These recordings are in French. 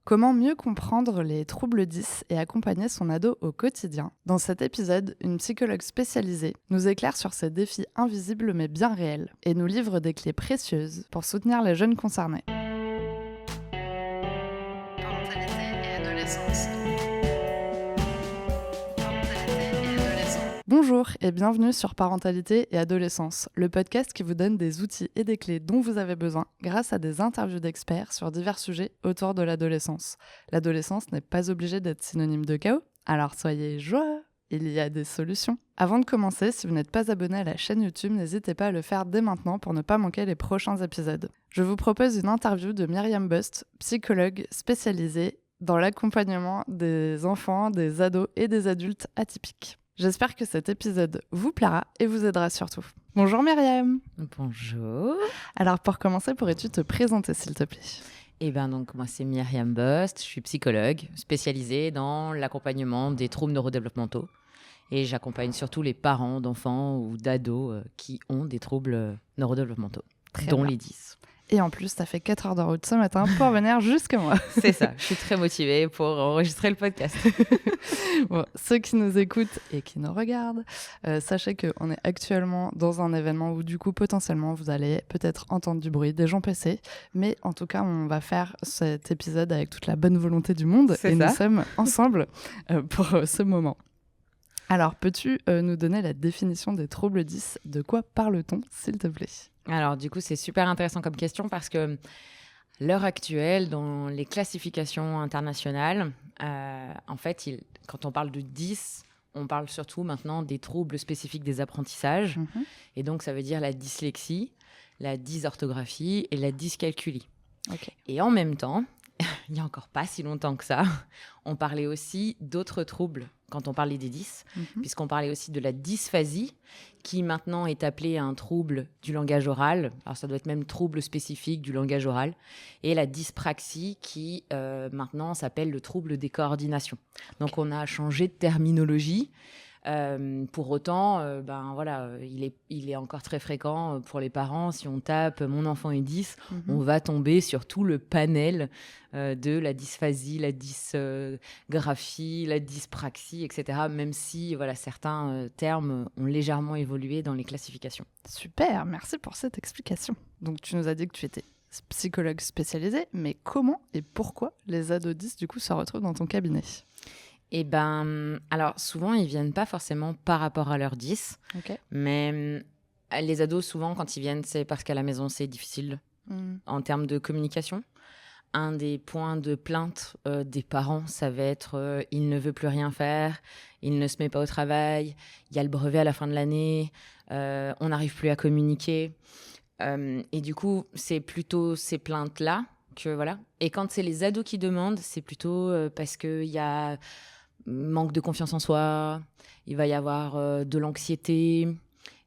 Comment mieux comprendre les troubles 10 et accompagner son ado au quotidien? Dans cet épisode, une psychologue spécialisée nous éclaire sur ces défis invisibles mais bien réels et nous livre des clés précieuses pour soutenir les jeunes concernés. Parentalité et adolescence. Bonjour et bienvenue sur Parentalité et Adolescence, le podcast qui vous donne des outils et des clés dont vous avez besoin grâce à des interviews d'experts sur divers sujets autour de l'adolescence. L'adolescence n'est pas obligée d'être synonyme de chaos, alors soyez joyeux, il y a des solutions. Avant de commencer, si vous n'êtes pas abonné à la chaîne YouTube, n'hésitez pas à le faire dès maintenant pour ne pas manquer les prochains épisodes. Je vous propose une interview de Myriam Bust, psychologue spécialisée dans l'accompagnement des enfants, des ados et des adultes atypiques. J'espère que cet épisode vous plaira et vous aidera surtout. Bonjour Myriam. Bonjour. Alors pour commencer, pourrais-tu te présenter s'il te plaît? Donc moi c'est Myriam Bust, je suis psychologue spécialisée dans l'accompagnement des troubles neurodéveloppementaux et j'accompagne surtout les parents d'enfants ou d'ados qui ont des troubles neurodéveloppementaux, dont les 10. Et en plus, tu as fait 4 heures de route ce matin pour venir jusqu'à moi. C'est ça, je suis très motivée pour enregistrer le podcast. Bon, ceux qui nous écoutent et qui nous regardent, sachez qu'on est actuellement dans un événement où du coup potentiellement vous allez peut-être entendre du bruit, des gens passer, mais en tout cas on va faire cet épisode avec toute la bonne volonté du monde et nous sommes ensemble pour ce moment. Alors, peux-tu nous donner la définition des troubles 10? De quoi parle-t-on, s'il te plaît? Alors, du coup, c'est super intéressant comme question parce que l'heure actuelle, dans les classifications internationales, en fait, quand on parle de 10, on parle surtout maintenant des troubles spécifiques des apprentissages. Et donc, ça veut dire la dyslexie, la dysorthographie et la dyscalculie. Okay. Et en même temps, il n'y a encore pas si longtemps que ça, on parlait aussi d'autres troubles quand on parlait des 10, puisqu'on parlait aussi de la dysphasie, qui maintenant est appelée un trouble du langage oral. Alors ça doit être même trouble spécifique du langage oral. Et la dyspraxie, qui maintenant s'appelle le trouble des coordinations. Donc on a changé de terminologie. Pour autant, il est encore très fréquent pour les parents. Si on tape « mon enfant est 10 », on va tomber sur tout le panel de la dysphasie, la dysgraphie, la dyspraxie, etc. Même si certains termes ont légèrement évolué dans les classifications. Super, merci pour cette explication. Donc tu nous as dit que tu étais psychologue spécialisée, mais comment et pourquoi les ados 10 du coup se retrouvent dans ton cabinet ? Alors souvent, ils viennent pas forcément par rapport à leur 10, mais les ados, souvent, quand ils viennent, c'est parce qu'à la maison, c'est difficile en termes de communication. Un des points de plainte des parents, ça va être il ne veut plus rien faire, il ne se met pas au travail, il y a le brevet à la fin de l'année, on n'arrive plus à communiquer. Et du coup, c'est plutôt ces plaintes-là que voilà. Et quand c'est les ados qui demandent, c'est plutôt parce qu'il y a manque de confiance en soi, il va y avoir de l'anxiété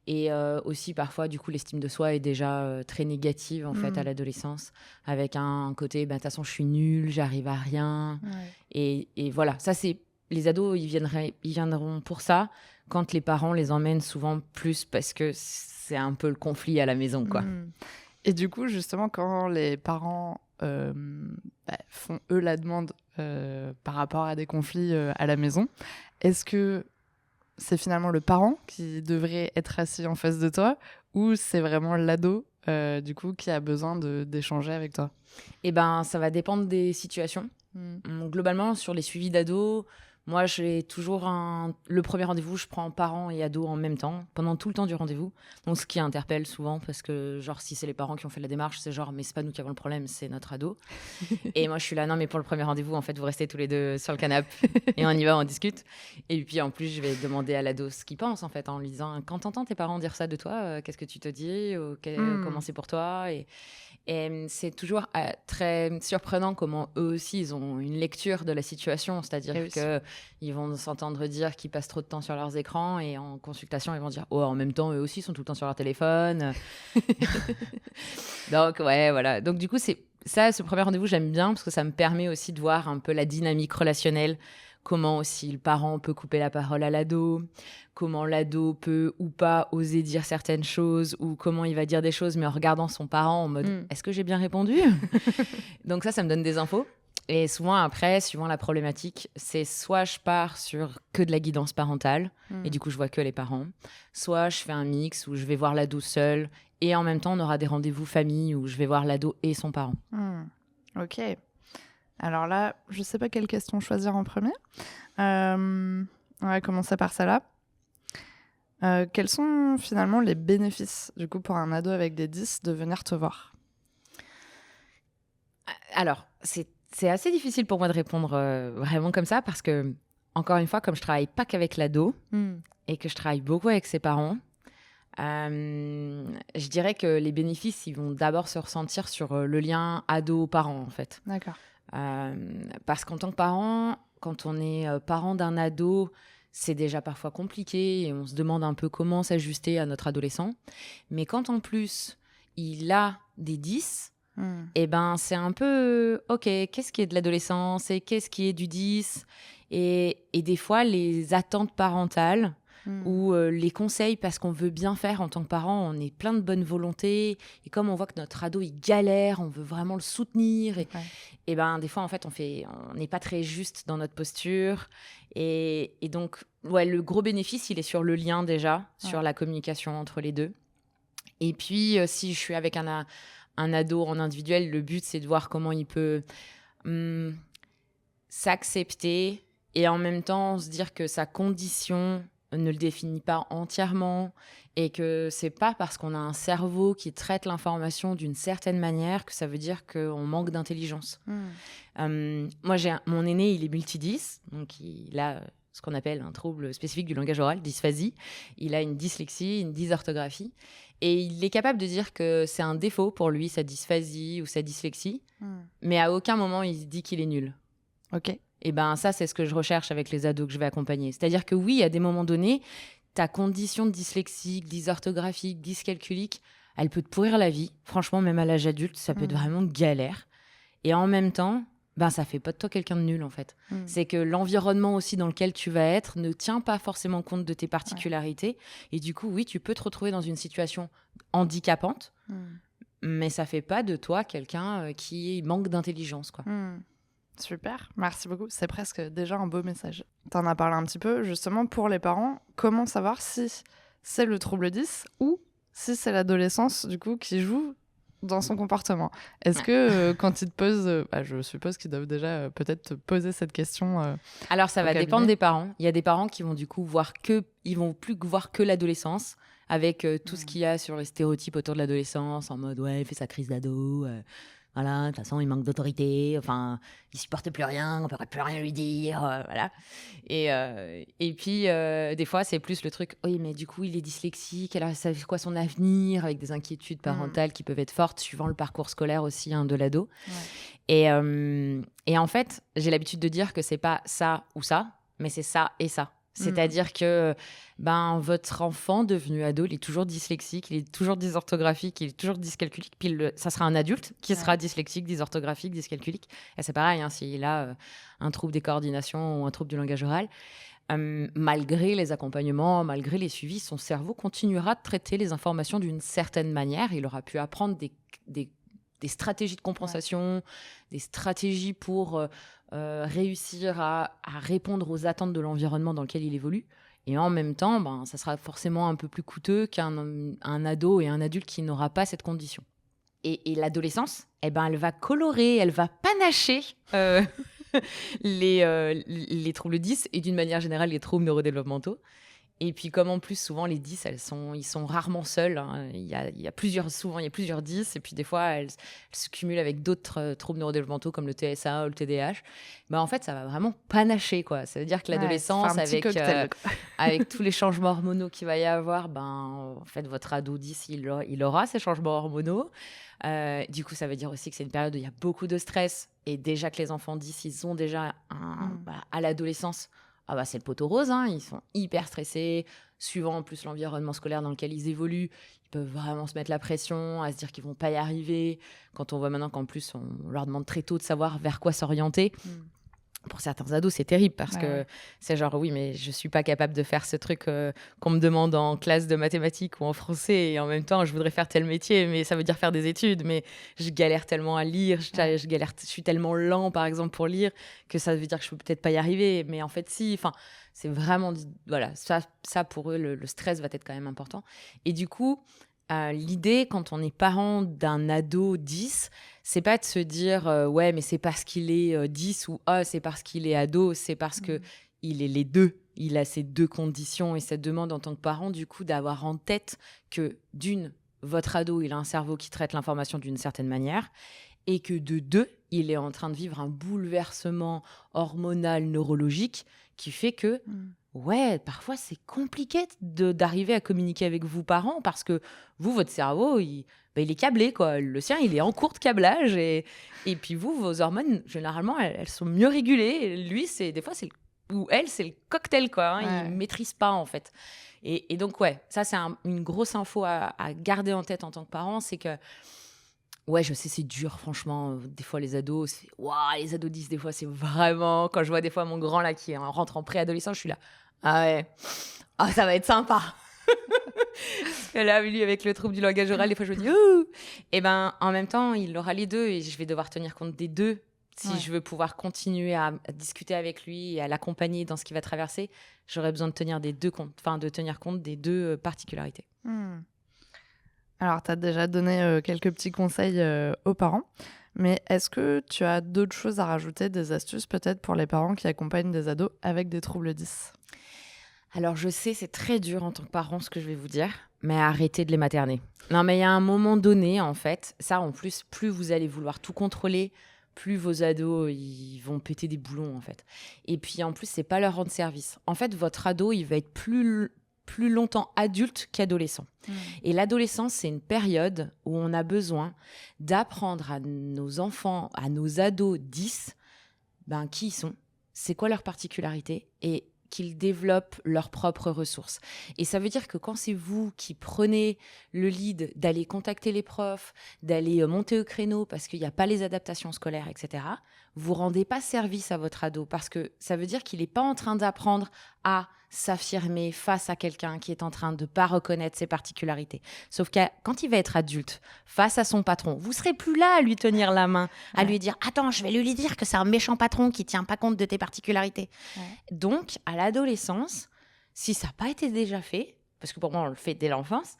et aussi parfois du coup l'estime de soi est déjà très négative en fait à l'adolescence avec un côté de toute façon je suis nulle, j'arrive à rien et voilà, ça c'est les ados ils viendront pour ça quand les parents les emmènent souvent plus parce que c'est un peu le conflit à la maison quoi. Et du coup justement quand les parents font eux la demande par rapport à des conflits à la maison, est-ce que c'est finalement le parent qui devrait être assis en face de toi ou c'est vraiment l'ado du coup qui a besoin d'échanger avec toi? Ça va dépendre des situations. Globalement sur les suivis d'ados, moi j'ai toujours le premier rendez-vous, je prends parents et ados en même temps, pendant tout le temps du rendez-vous. Donc ce qui interpelle souvent, parce que genre si c'est les parents qui ont fait la démarche, c'est genre mais c'est pas nous qui avons le problème, c'est notre ado. Et moi je suis là, non mais pour le premier rendez-vous, en fait vous restez tous les deux sur le canapé et on y va, on discute. Et puis en plus je vais demander à l'ado ce qu'il pense en fait, en lui disant quand t'entends tes parents dire ça de toi, qu'est-ce que tu te dis, comment c'est pour toi et c'est toujours très surprenant comment eux aussi, ils ont une lecture de la situation. C'est-à-dire qu'ils vont s'entendre dire qu'ils passent trop de temps sur leurs écrans et en consultation, ils vont dire « Oh, en même temps, eux aussi sont tout le temps sur leur téléphone. » Donc, ouais, voilà. Donc, du coup, ce premier rendez-vous, j'aime bien parce que ça me permet aussi de voir un peu la dynamique relationnelle. Comment aussi le parent peut couper la parole à l'ado, comment l'ado peut ou pas oser dire certaines choses, ou comment il va dire des choses mais en regardant son parent en mode « Est-ce que j'ai bien répondu ?» Donc ça me donne des infos. Et souvent, après, suivant la problématique, c'est soit je pars sur que de la guidance parentale, et du coup, je vois que les parents, soit je fais un mix où je vais voir l'ado seul, et en même temps, on aura des rendez-vous famille où je vais voir l'ado et son parent. Ok. Alors là, je sais pas quelle question choisir en premier. On va commencer par celle-là. Quels sont finalement les bénéfices, du coup, pour un ado avec des 10 de venir te voir? Alors, c'est assez difficile pour moi de répondre vraiment comme ça parce que, encore une fois, comme je travaille pas qu'avec l'ado et que je travaille beaucoup avec ses parents, je dirais que les bénéfices, ils vont d'abord se ressentir sur le lien ado-parent, en fait. D'accord. Parce qu'en tant que parent, quand on est parent d'un ado, c'est déjà parfois compliqué et on se demande un peu comment s'ajuster à notre adolescent. Mais quand en plus, il a des 10, et ben c'est un peu ok, qu'est-ce qui est de l'adolescence et qu'est-ce qui est du 10 et des fois les attentes parentales ou les conseils parce qu'on veut bien faire en tant que parent, on est plein de bonne volonté et comme on voit que notre ado il galère, on veut vraiment le soutenir et ben des fois en fait on n'est pas très juste dans notre posture et donc ouais, le gros bénéfice il est sur le lien déjà, sur la communication entre les deux. Et puis si je suis avec un ado en individuel, le but, c'est de voir comment il peut s'accepter et en même temps se dire que sa condition ne le définit pas entièrement et que c'est pas parce qu'on a un cerveau qui traite l'information d'une certaine manière que ça veut dire qu'on manque d'intelligence. Moi, mon aîné, il est multi-10, donc il a ce qu'on appelle un trouble spécifique du langage oral, dysphasie. Il a une dyslexie, une dysorthographie. Et il est capable de dire que c'est un défaut pour lui, sa dysphasie ou sa dyslexie. Mais à aucun moment, il se dit qu'il est nul. Ok. Et ben ça, c'est ce que je recherche avec les ados que je vais accompagner. C'est-à-dire que oui, à des moments donnés, ta condition dyslexique, dysorthographique, dyscalculique, elle peut te pourrir la vie. Franchement, même à l'âge adulte, ça peut être vraiment galère. Et en même temps, ben, ça fait pas de toi quelqu'un de nul, en fait. C'est que l'environnement aussi dans lequel tu vas être ne tient pas forcément compte de tes particularités. Et du coup, oui, tu peux te retrouver dans une situation handicapante, mais ça fait pas de toi quelqu'un qui manque d'intelligence, quoi. Super, merci beaucoup. C'est presque déjà un beau message. T'en as parlé un petit peu, justement, pour les parents, comment savoir si c'est le trouble 10 ou si c'est l'adolescence, du coup, qui joue dans son comportement. Est-ce que quand ils te posent, je suppose qu'ils doivent déjà peut-être te poser cette question. Alors ça va dépendre des parents. Il y a des parents qui vont du coup ils vont plus voir que l'adolescence avec tout ce qu'il y a sur les stéréotypes autour de l'adolescence en mode ouais, il fait sa crise d'ado. Voilà, de toute façon, il manque d'autorité, enfin, il supporte plus rien, on peut plus rien lui dire, voilà. Et puis, des fois, c'est plus le truc, oui, mais du coup, il est dyslexique, alors ça fait quoi son avenir, avec des inquiétudes parentales qui peuvent être fortes, suivant le parcours scolaire aussi de l'ado. Et en fait, j'ai l'habitude de dire que c'est pas ça ou ça, mais c'est ça et ça. C'est-à-dire que votre enfant devenu ado, il est toujours dyslexique, il est toujours dysorthographique, il est toujours dyscalculique. Puis ça sera un adulte qui sera dyslexique, dysorthographique, dyscalculique. Et c'est pareil, s'il a un trouble des coordinations ou un trouble du langage oral. Malgré les accompagnements, malgré les suivis, son cerveau continuera de traiter les informations d'une certaine manière. Il aura pu apprendre des stratégies de compensation, des stratégies pour réussir à répondre aux attentes de l'environnement dans lequel il évolue. Et en même temps, ça sera forcément un peu plus coûteux qu'un ado et un adulte qui n'aura pas cette condition. Et l'adolescence, elle va colorer, elle va panacher les troubles 10 et d'une manière générale les troubles neurodéveloppementaux. Et puis comme en plus souvent les 10 ils sont rarement seuls, il y a plusieurs 10 et puis des fois elles se cumulent avec d'autres troubles neurodéveloppementaux comme le TSA ou le TDAH. En fait ça va vraiment panacher quoi. Ça veut dire que l'adolescence avec tous les changements hormonaux qu'il va y avoir, en fait votre ado 10 il aura ces changements hormonaux. Du coup ça veut dire aussi que c'est une période où il y a beaucoup de stress et déjà que les enfants 10 ils ont déjà à l'adolescence c'est le poteau rose, ils sont hyper stressés, suivant en plus l'environnement scolaire dans lequel ils évoluent, ils peuvent vraiment se mettre la pression, à se dire qu'ils vont pas y arriver, quand on voit maintenant qu'en plus on leur demande très tôt de savoir vers quoi s'orienter. Pour certains ados, c'est terrible parce que c'est genre, oui, mais je suis pas capable de faire ce truc qu'on me demande en classe de mathématiques ou en français. Et en même temps, je voudrais faire tel métier, mais ça veut dire faire des études. Mais je galère tellement à lire, je suis tellement lent, par exemple, pour lire, que ça veut dire que je peux peut-être pas y arriver. Mais en fait, si. Enfin, c'est vraiment... Voilà, ça pour eux, le stress va être quand même important. Et du coup... l'idée, quand on est parent d'un ado 10, c'est pas de se dire ouais, mais c'est parce qu'il est 10 ou c'est parce qu'il est ado, c'est parce que il est les deux. Il a ces deux conditions et cette demande en tant que parent, du coup, d'avoir en tête que d'une, votre ado, il a un cerveau qui traite l'information d'une certaine manière et que de deux, il est en train de vivre un bouleversement hormonal, neurologique qui fait que ouais, parfois c'est compliqué d'arriver à communiquer avec vous parents parce que vous, votre cerveau, il est câblé, quoi. Le sien, il est en cours de câblage et puis vous, vos hormones, généralement, elles sont mieux régulées. Et lui, des fois, c'est le cocktail, quoi. Il maîtrise pas, en fait. Et donc, ouais, ça, c'est une grosse info à garder en tête en tant que parent, c'est que ouais, je sais, c'est dur, franchement. Des fois, les ados, les ados 10, des fois, c'est vraiment... Quand je vois des fois mon grand, là, qui rentre en préadolescent, je suis là, ah ouais, ça va être sympa. Parce que là, lui, avec le trouble du langage oral, des fois, je me dis, ouh. Et ben, en même temps, il aura les deux et je vais devoir tenir compte des deux si je veux pouvoir continuer à discuter avec lui et à l'accompagner dans ce qu'il va traverser. J'aurais besoin de tenir de tenir compte des deux particularités. Alors, tu as déjà donné quelques petits conseils aux parents, mais est-ce que tu as d'autres choses à rajouter, des astuces peut-être pour les parents qui accompagnent des ados avec des troubles 10 ? Alors, je sais, c'est très dur en tant que parent ce que je vais vous dire, mais arrêtez de les materner. Non, mais il y a un moment donné, en fait, ça, en plus, plus vous allez vouloir tout contrôler, plus vos ados, ils vont péter des boulons, en fait. Et puis, en plus, c'est pas leur rendre service. En fait, votre ado, il va être plus longtemps adulte qu'adolescent. Et l'adolescence, c'est une période où on a besoin d'apprendre à nos enfants, à nos ados 10, qui ils sont, c'est quoi leur particularité et qu'ils développent leurs propres ressources. Et ça veut dire que quand c'est vous qui prenez le lead d'aller contacter les profs, d'aller monter au créneau parce qu'il n'y a pas les adaptations scolaires, etc., vous ne rendez pas service à votre ado parce que ça veut dire qu'il n'est pas en train d'apprendre à s'affirmer face à quelqu'un qui est en train de ne pas reconnaître ses particularités. Sauf que quand il va être adulte, face à son patron, vous ne serez plus là à lui tenir la main, à lui dire « Attends, je vais lui dire que c'est un méchant patron qui ne tient pas compte de tes particularités. » Donc, à l'adolescence, si ça n'a pas été déjà fait, parce que pour moi, on le fait dès l'enfance,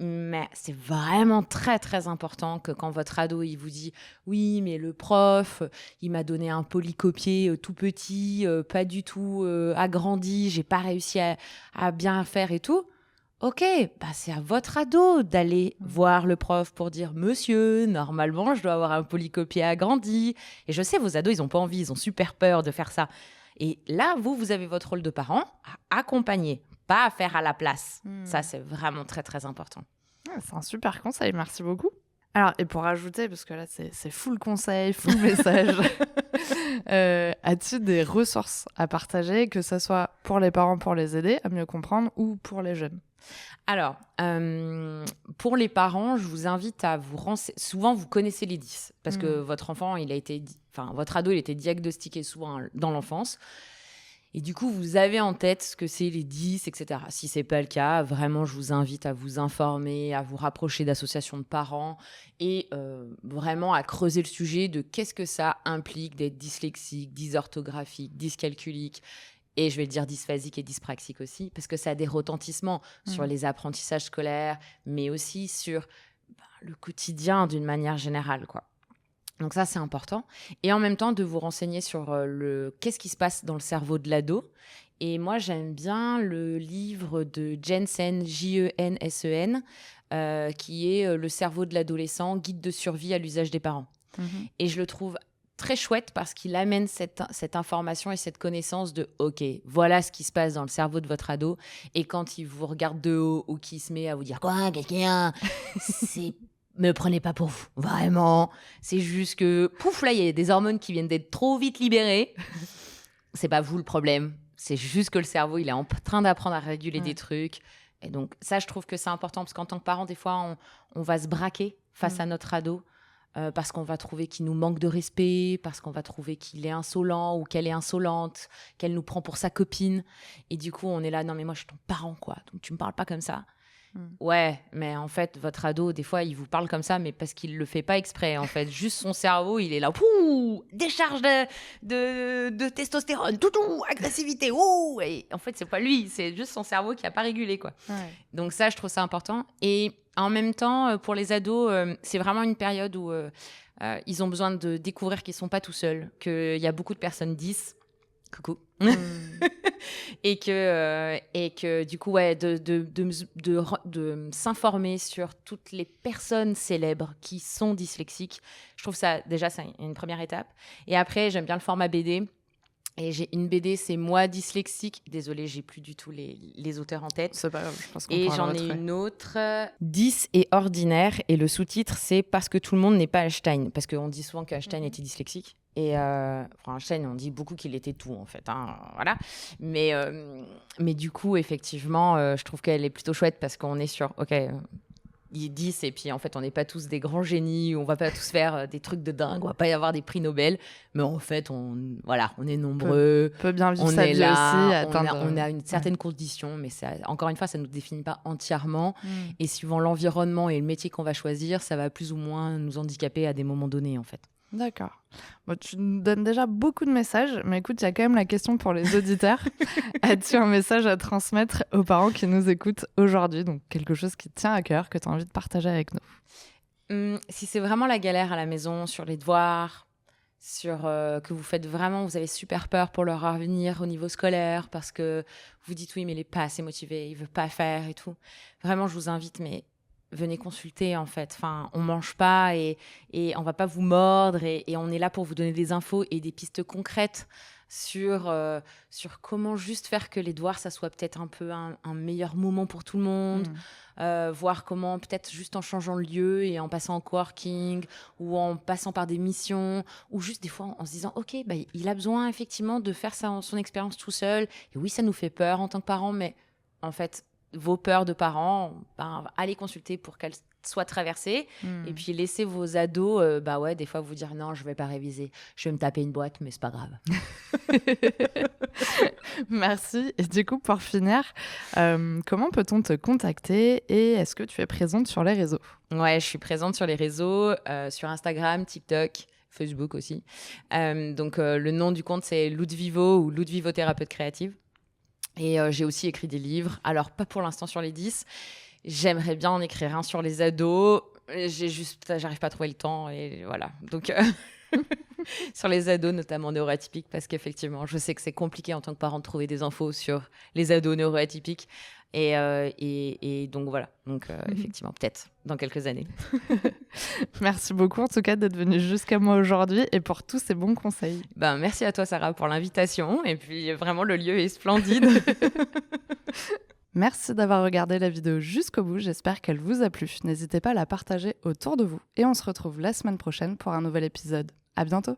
mais c'est vraiment très, très important que quand votre ado, il vous dit « Oui, mais le prof, il m'a donné un polycopier tout petit, pas du tout agrandi, j'ai pas réussi à bien faire et tout. » Ok, c'est à votre ado d'aller voir le prof pour dire « Monsieur, normalement, je dois avoir un polycopier agrandi. » Et je sais, vos ados, ils n'ont pas envie, ils ont super peur de faire ça. Et là, vous avez votre rôle de parent à accompagner, pas à faire à la place. Ça, c'est vraiment très, très important. C'est un super conseil, merci beaucoup. Alors, et pour ajouter, parce que là, c'est full conseil, full message, as-tu des ressources à partager, que ce soit pour les parents, pour les aider à mieux comprendre, ou pour les jeunes ? Alors, pour les parents, je vous invite à vous renseigner. Souvent, vous connaissez les 10, parce que votre enfant, votre ado, il a été diagnostiqué souvent dans l'enfance. Et du coup, vous avez en tête ce que c'est les 10, etc. Si ce n'est pas le cas, vraiment, je vous invite à vous informer, à vous rapprocher d'associations de parents et vraiment à creuser le sujet de qu'est-ce que ça implique d'être dyslexique, dysorthographique, dyscalculique. Et je vais dire dysphasique et dyspraxique aussi, parce que ça a des retentissements sur les apprentissages scolaires, mais aussi sur le quotidien d'une manière générale, quoi. Donc ça, c'est important. Et en même temps, de vous renseigner sur qu'est-ce qui se passe dans le cerveau de l'ado. Et moi, j'aime bien le livre de Jensen, Jensen, qui est Le cerveau de l'adolescent, guide de survie à l'usage des parents. Et je le trouve très chouette parce qu'il amène cette information et cette connaissance de « Ok, voilà ce qui se passe dans le cerveau de votre ado. » Et quand il vous regarde de haut ou qu'il se met à vous dire « Quoi, quelqu'un ?» C'est... Me prenez pas pour vous, vraiment. C'est juste que, pouf, là, il y a des hormones qui viennent d'être trop vite libérées. C'est pas vous le problème. C'est juste que le cerveau, il est en train d'apprendre à réguler des trucs. Et donc, ça, je trouve que c'est important parce qu'en tant que parent, des fois, on va se braquer face à notre ado parce qu'on va trouver qu'il nous manque de respect, parce qu'on va trouver qu'il est insolent ou qu'elle est insolente, qu'elle nous prend pour sa copine. Et du coup, on est là, non mais moi je suis ton parent, quoi, donc tu me parles pas comme ça. Ouais, mais en fait, votre ado, des fois, il vous parle comme ça, mais parce qu'il le fait pas exprès, en fait. Juste son cerveau, il est là, pouh, décharge de testostérone, toutou, agressivité, ouh. Et en fait, c'est pas lui, c'est juste son cerveau qui a pas régulé, quoi. Ouais. Donc ça, je trouve ça important. Et en même temps, pour les ados, c'est vraiment une période où ils ont besoin de découvrir qu'ils sont pas tout seuls, qu'il y a beaucoup de personnes 10. Coucou. et que du coup, ouais, de s'informer sur toutes les personnes célèbres qui sont dyslexiques. Je trouve ça, déjà, c'est une première étape. Et après, j'aime bien le format BD. Et j'ai une BD, c'est moi dyslexique. Désolée, j'ai plus du tout les auteurs en tête. C'est pas grave, je pense qu'on et j'en ai une autre, 10 et ordinaire. Et le sous-titre, c'est parce que tout le monde n'est pas Einstein. Parce qu'on dit souvent qu'Einstein était dyslexique. Et Einstein, on dit beaucoup qu'il était tout, en fait. Hein, voilà. Mais du coup, effectivement, je trouve qu'elle est plutôt chouette parce qu'on est sur... OK, il est 10 et puis en fait on n'est pas tous des grands génies, on va pas tous faire des trucs de dingue, on va pas y avoir des prix Nobel, mais en fait on est nombreux, peut bien vivre on sa est vie là, aussi, on a une certaine condition, mais ça, encore une fois ça nous définit pas entièrement et suivant l'environnement et le métier qu'on va choisir, ça va plus ou moins nous handicaper à des moments donnés en fait. D'accord. Bon, tu nous donnes déjà beaucoup de messages, mais écoute, il y a quand même la question pour les auditeurs. As-tu un message à transmettre aux parents qui nous écoutent aujourd'hui? Donc, quelque chose qui te tient à cœur, que tu as envie de partager avec nous. Si c'est vraiment la galère à la maison, sur les devoirs, sur que vous faites vraiment, vous avez super peur pour leur avenir au niveau scolaire, parce que vous dites oui, mais il n'est pas assez motivé, il ne veut pas faire et tout. Vraiment, je vous invite, mais... venez consulter en fait. Enfin, on mange pas et on va pas vous mordre et on est là pour vous donner des infos et des pistes concrètes sur comment juste faire que les devoirs ça soit peut-être un peu un meilleur moment pour tout le monde. Voir comment peut-être juste en changeant le lieu et en passant en coworking ou en passant par des missions ou juste des fois en se disant ok bah, il a besoin effectivement de faire son expérience tout seul et oui ça nous fait peur en tant que parents mais en fait vos peurs de parents, allez consulter pour qu'elles soient traversées. Et puis laissez vos ados, des fois vous dire non, je vais pas réviser, je vais me taper une boîte, mais c'est pas grave. Merci. Et du coup, pour finir, comment peut-on te contacter et est-ce que tu es présente sur les réseaux? Ouais, je suis présente sur les réseaux, sur Instagram, TikTok, Facebook aussi. Donc le nom du compte c'est Ludvivo ou Ludvivo thérapeute créative. Et j'ai aussi écrit des livres. Alors, pas pour l'instant sur les 10. J'aimerais bien en écrire un sur les ados. J'arrive pas à trouver le temps. Et voilà. Donc, sur les ados, notamment neuroatypiques, parce qu'effectivement, je sais que c'est compliqué en tant que parent de trouver des infos sur les ados neuroatypiques. Et donc, voilà. Donc, effectivement, peut-être dans quelques années. Merci beaucoup, en tout cas, d'être venue jusqu'à moi aujourd'hui et pour tous ces bons conseils. Merci à toi, Sarah, pour l'invitation. Et puis, vraiment, le lieu est splendide. Merci d'avoir regardé la vidéo jusqu'au bout. J'espère qu'elle vous a plu. N'hésitez pas à la partager autour de vous. Et on se retrouve la semaine prochaine pour un nouvel épisode. À bientôt.